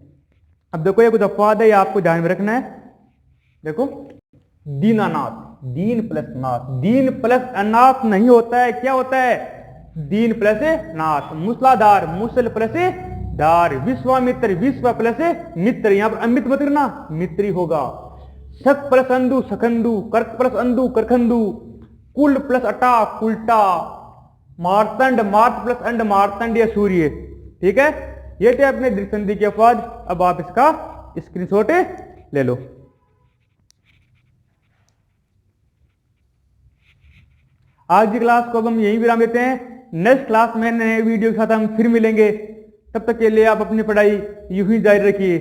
अब देखो ये कुछ अपवाद है, ये आपको ध्यान में रखना है। देखो दीनानाथ, दीन प्लस नाथ, दीन प्लस अनाथ नहीं होता है, क्या होता है? दीन प्लस नाथ। मूसलाधार, मूसल प्लस धार। विश्वामित्र, विश्व प्लस मित्र, यहां पर अमित मत करना, मित्री होगा। शक प्लस अंधु, सखंडु। कर्क प्लस अंधु, करखंडु। कुल प्लस अटा, कुलटा। मार्तंड, मार्त प्लस अंड, मार्तंड या सूर्य। ठीक है, ये थे अपने दीर्घ संधि के अपवाद। अब आप इसका स्क्रीनशॉट ले लो। आज की क्लास को अब हम यहीं विराम देते हैं। नेक्स्ट क्लास में नए वीडियो के साथ हम फिर मिलेंगे। तब तक के लिए आप अपनी पढ़ाई यूं ही जारी रखिए।